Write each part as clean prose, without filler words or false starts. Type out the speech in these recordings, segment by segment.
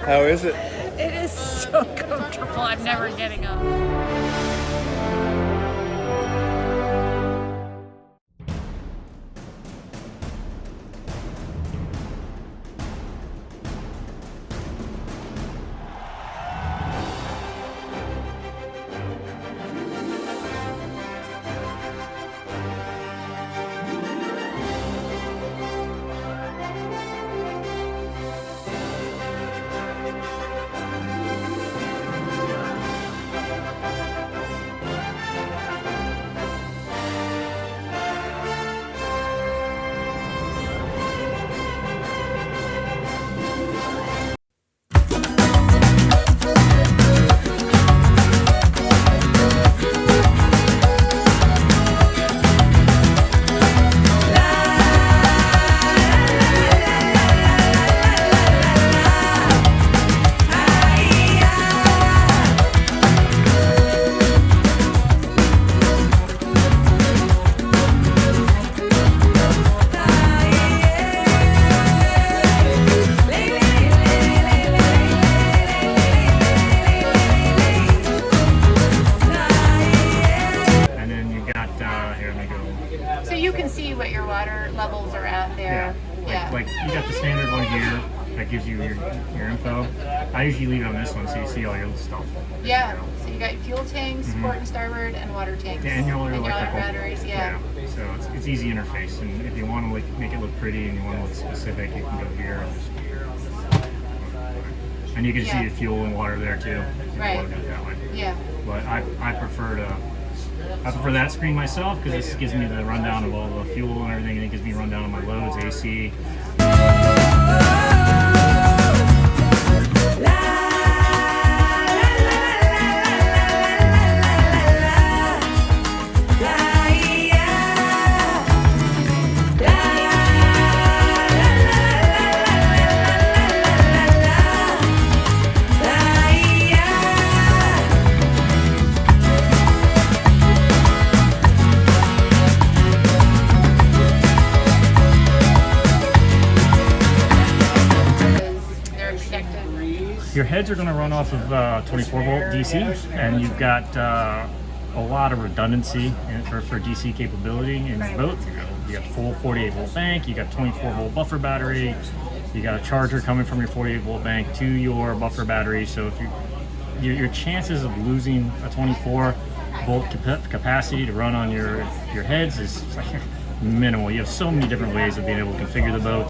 How is it? It is so comfortable. I'm never getting up. Like you got the standard one here that gives you your info. I usually leave it on this one so you see all your stuff. Yeah, so you got fuel tanks, port and starboard, and water tanks. Yeah, and your electrical batteries, yeah. So it's easy interface, and if you want to make it look pretty and you want to look specific, you can go here. And you can see the fuel and water there too. Right. Want to do it that way. Yeah. But I prefer that screen myself because this gives me the rundown of all the fuel and everything, and it gives me a rundown of my loads, AC. Your heads are going to run off of 24 volt DC, and you've got a lot of redundancy for DC capability in the boat. You got full 48 volt bank, you got 24 volt buffer battery, you got a charger coming from your 48 volt bank to your buffer battery. So if your chances of losing a 24 volt capacity to run on your heads is minimal. You have so many different ways of being able to configure the boat.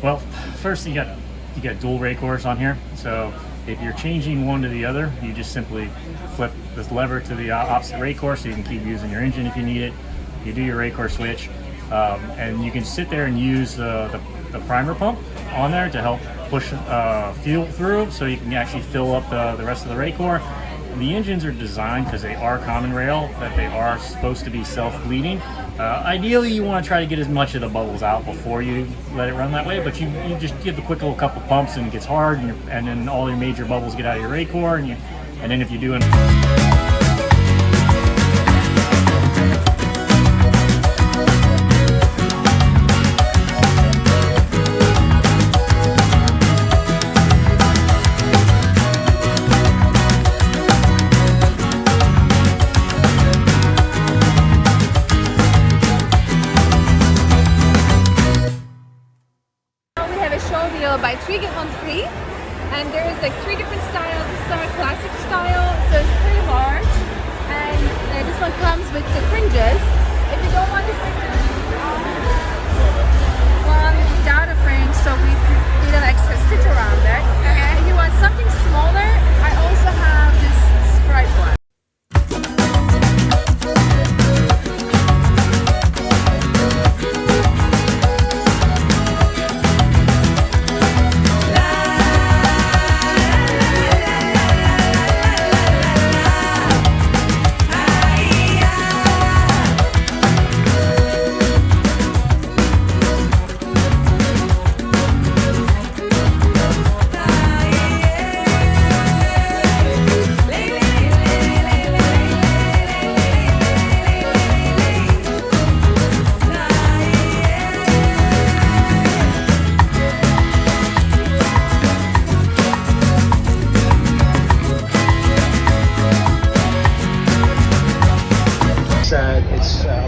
Well, first you got dual rake cores on here, so if you're changing one to the other, you just simply flip this lever to the opposite rake core so you can keep using your engine if you need it. You do your rake core switch, and you can sit there and use the primer pump on there to help push fuel through, so you can actually fill up the rest of the rake core. The engines are designed, because they are common rail, that they are supposed to be self-bleeding. Ideally, you want to try to get as much of the bubbles out before you let it run that way, but you just give a quick little couple pumps and it gets hard, and then all your major bubbles get out of your rake core, and then if you're doing... By 3 get 1 free, and there's like 3 different styles. This is our classic style, so it's pretty large, and this one comes with the fringes. If you don't want the fringes, without a fringe, so we did an extra stitch around it. Okay. If you want something smaller, I also have this stripe one.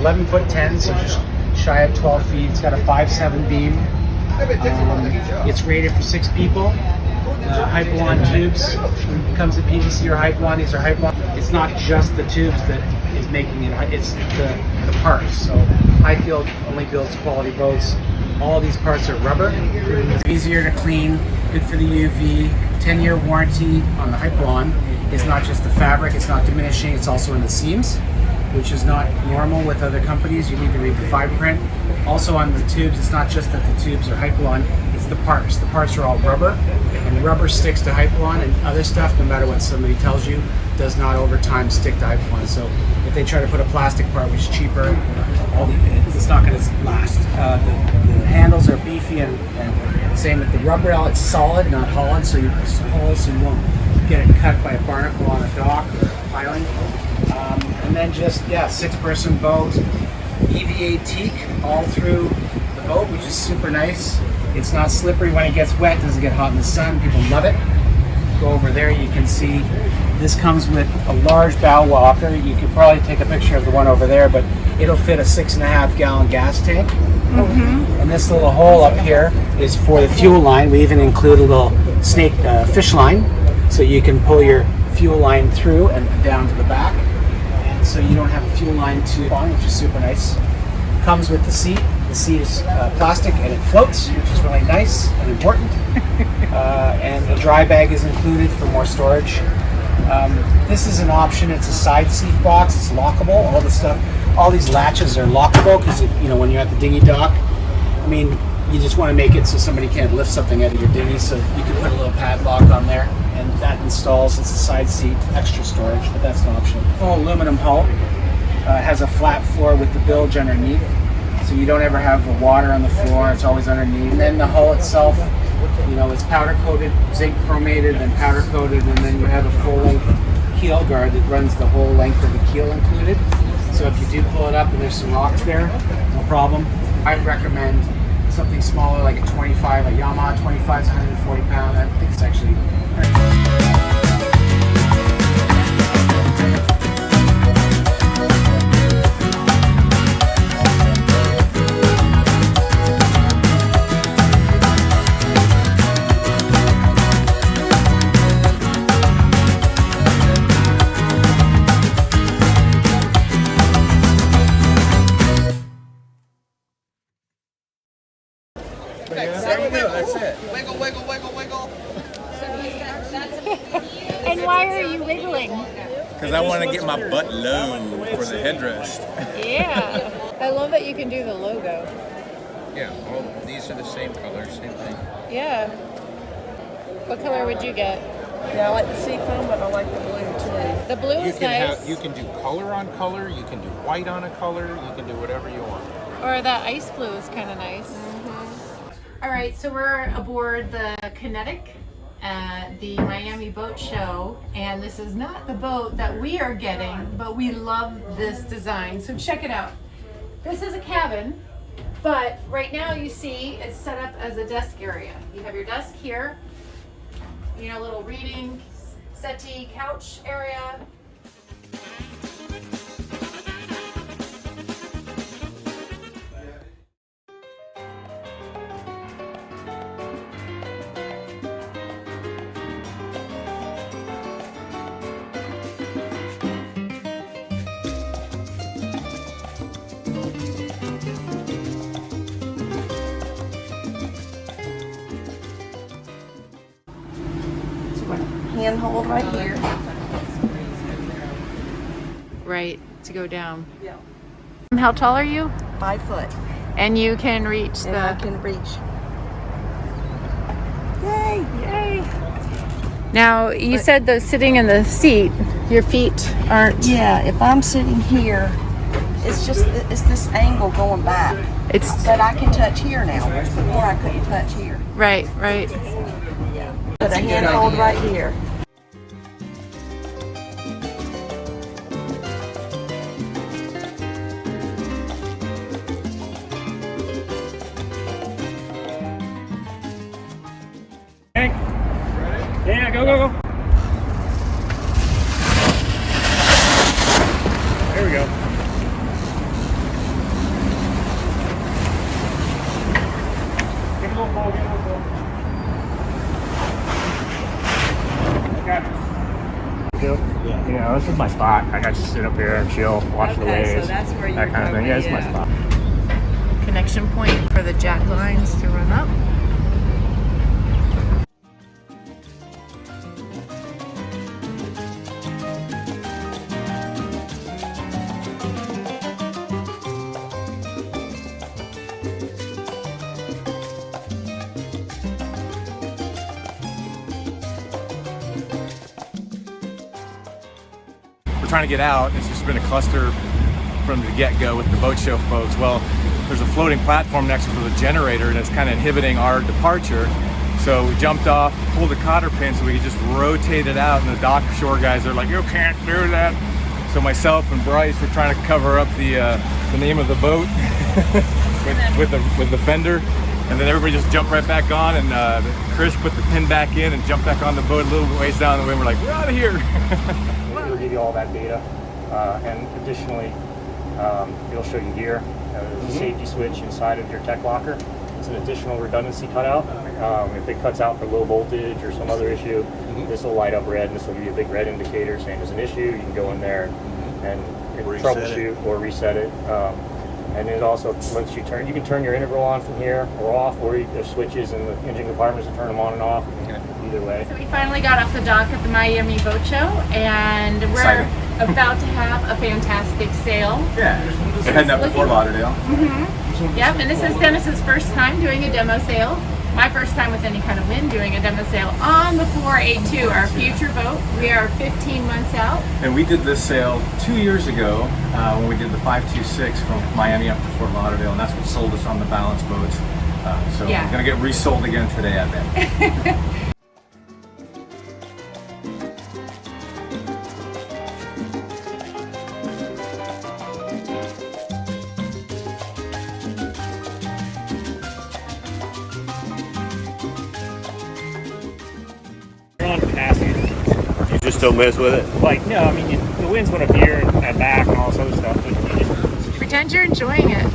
11'10", so just shy of 12 feet. It's got a 5'7" beam. It's rated for 6 people. Hypalon tubes. It comes with PVC or Hypalon. These are Hypalon. It's not just the tubes that is making it. It's the parts. So Highfield only builds quality boats. All these parts are rubber. It's easier to clean. Good for the UV. 10-year warranty on the Hypalon. It's not just the fabric. It's not diminishing. It's also in the seams, which is not normal with other companies. You need to read the fine print. Also on the tubes, it's not just that the tubes are Hypalon, it's the parts. The parts are all rubber, and rubber sticks to Hypalon, and other stuff, no matter what somebody tells you, does not over time stick to Hypalon. So if they try to put a plastic part, which is cheaper, it's not going to last. The handles are beefy, and same with the rubber. It's solid, not hollowed, so you won't get it cut by a barnacle on a dock or a island. And then just, 6-person boat, EVA teak all through the boat, which is super nice. It's not slippery when it gets wet, doesn't get hot in the sun. People love it. Go over there, you can see this comes with a large bow walker. You could probably take a picture of the one over there, but it'll fit a 6.5 gallon gas tank. And this little hole up here is for the fuel line. We even include a little snake fish line, so you can pull your fuel line through and down to the back. So you don't have a fuel line to on, which is super nice. Comes with the seat. The seat is plastic and it floats, which is really nice and important. And the dry bag is included for more storage. This is an option. It's a side seat box. It's lockable. All these latches are lockable because when you're at the dinghy dock, I mean, you just want to make it so somebody can't lift something out of your dinghy. So you can put a little padlock on there. And that installs, it's a side seat, extra storage, but that's an option. Full aluminum hull, has a flat floor with the bilge underneath, so you don't ever have the water on the floor, it's always underneath. And then the hull itself, it's powder coated, zinc chromated, and powder coated, and then you have a full length keel guard that runs the whole length of the keel included. So if you do pull it up and there's some rocks there, no problem. I'd recommend something smaller like a 25, a Yamaha 25 is 140 pound. I think it's actually And why are you wiggling? Because I want to get my butt low for the headrest. Yeah. I love that you can do the logo. Yeah, all these are the same color, same thing. Yeah. What color would you get? Yeah, I like the seafoam, but I like the blue too. The blue is nice. You can do color on color, you can do white on a color, you can do whatever you want. Or that ice blue is kind of nice. All right, so we're aboard the Kinetic at the Miami Boat Show, and this is not the boat that we are getting, but we love this design. So check it out. This is a cabin, but right now you see it's set up as a desk area. You have your desk here, little reading, settee, couch area. Handhold right here. Right, to go down. Yeah. How tall are you? 5 foot. And you can reach And I can reach. Yay! Yay! Now, you said though sitting in the seat, your feet aren't... Yeah, if I'm sitting here, it's this angle going back. But I can touch here now, whereas before I couldn't touch here. Right. Put a handhold right here. Yeah, go. There we go. You know, this is my spot. I got to sit up here and chill, watch the waves. So that's where that kind of thing. Yeah, it's my spot. Connection point for the jack lines to run up. We're trying to get out. It's just been a cluster from the get-go with the boat show folks. Well, there's a floating platform next to the generator that's kind of inhibiting our departure. So we jumped off, pulled a cotter pin so we could just rotate it out, and the dock shore guys are like, "You can't do that." So myself and Bryce were trying to cover up the name of the boat with the fender, and then everybody just jumped right back on, and Chris put the pin back in and jumped back on the boat a little ways down the way. We're like, "We're out of here." It'll give you all that data, and additionally, it'll show you here. There's a safety switch inside of your tech locker. It's an additional redundancy cutout. If it cuts out for low voltage or some other issue, this will light up red, and this will give you a big red indicator saying there's an issue. You can go in there and troubleshoot or reset it. And it also lets you turn. You can turn your integral on from here or off, or there's switches in the engine compartments to turn them on and off. Either way. So we finally got off the dock at the Miami Boat Show, and we're about to have a fantastic sail. Yeah, we're heading up to Fort Lauderdale. Yep, and this is Dennis's first time doing a demo sail. My first time with any kind of wind doing a demo sail on the 482, our future boat. We are 15 months out. And we did this sail 2 years ago when we did the 526 from Miami up to Fort Lauderdale, and that's what sold us on the balance boats. So Yeah. we're gonna get resold again today, I bet. On capacity. You just don't mess with it? Like, no, I mean, the winds went up here and back and all this other stuff. But you just, Pretend you're enjoying it.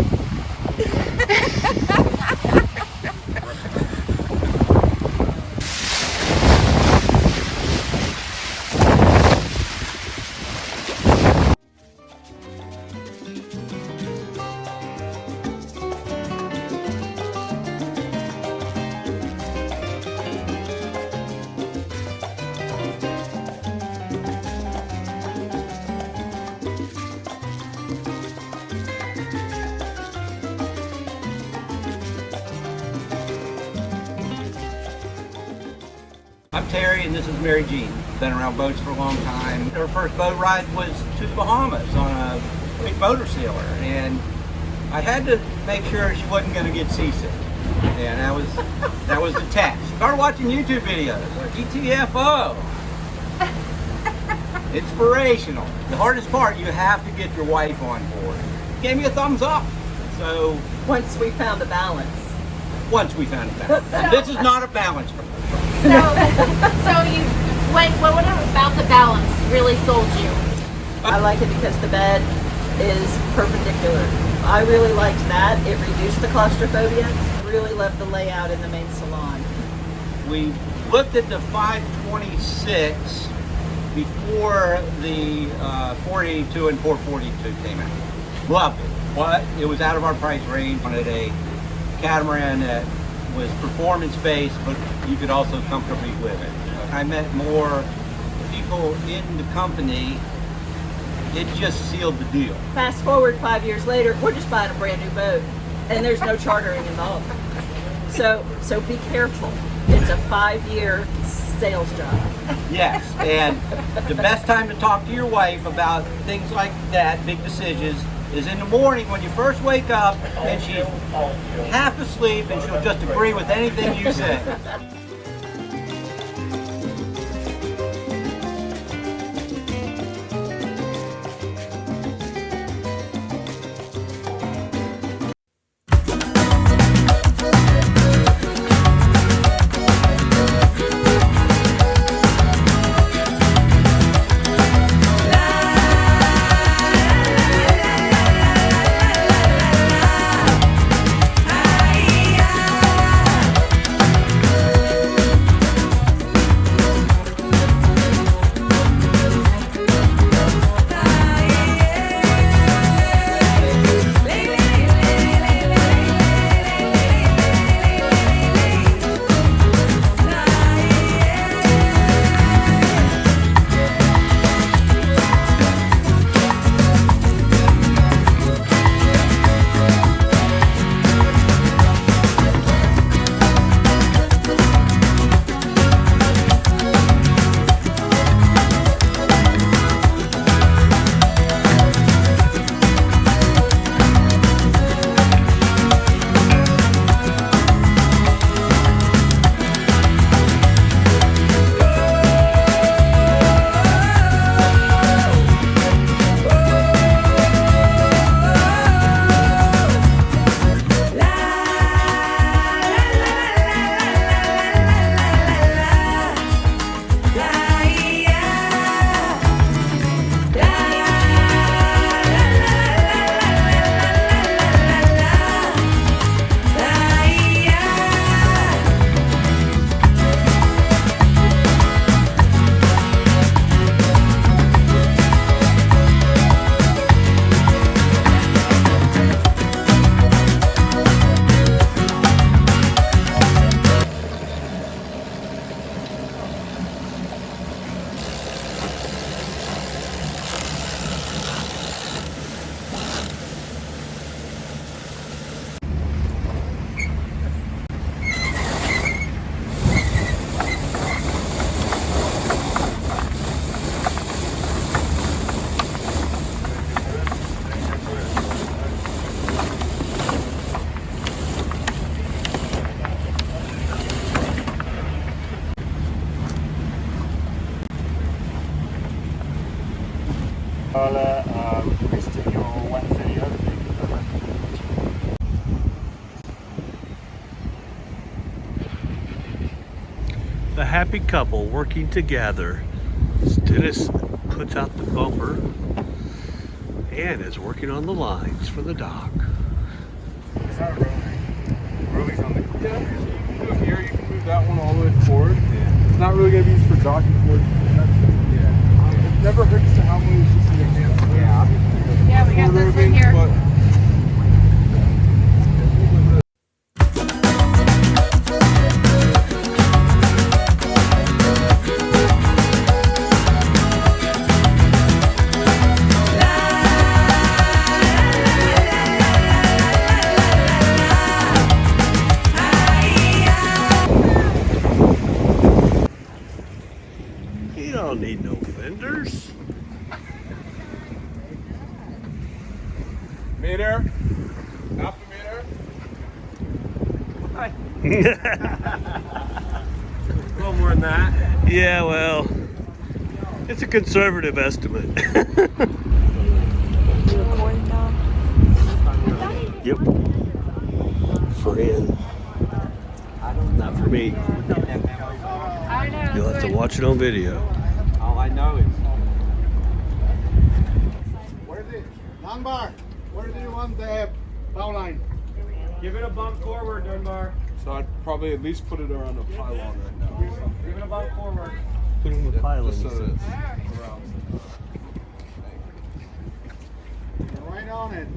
I'm Terry and this is Mary Jean. Been around boats for a long time. Her first boat ride was to the Bahamas on a big motor sailor, and I had to make sure she wasn't going to get seasick. And that was the test. Started watching YouTube videos, GTFO. Inspirational. The hardest part, you have to get your wife on board. Gave me a thumbs up. So Once we found the balance. once we found a balance. And this is not a balance. So you, what about the balance really sold you? I like it because the bed is perpendicular. I really liked that. It reduced the claustrophobia. Really loved the layout in the main salon. We looked at the 526 before the 482 and 442 came out. Loved it. But it was out of our price range. Wanted a catamaran that was performance-based, but you could also comfortably live it. I met more people in the company. It just sealed the deal. Fast forward 5 years later, we're just buying a brand new boat, and there's no chartering involved. So be careful. It's a 5-year sales job. Yes, and the best time to talk to your wife about things like that, big decisions, is in the morning when you first wake up and she's half asleep and she'll just agree with anything you say. The happy couple working together. Dennis puts out the bumper and is working on the lines for the dock. It's not rolling. Rolling's on the yeah. You can go here, you can move that one all the way forward. Yeah. It's not really going to be used for docking forward. Yeah. It never hurts to have one. It's just an example. Yeah, we got this one here. You don't need no fenders. Mid-air? Not for mid-air? A little more than that. Yeah, well, it's a conservative estimate. Yep. Friend. Not for me. I know. You'll have to watch it on video. All I know is. Where is it? Dunbar, where do you want the bow line? Give it a bump forward, Dunbar. So I'd probably at least put it around a pylon right now. Give it a bump forward. Put in the pylon. Just so that it's around. Right on it.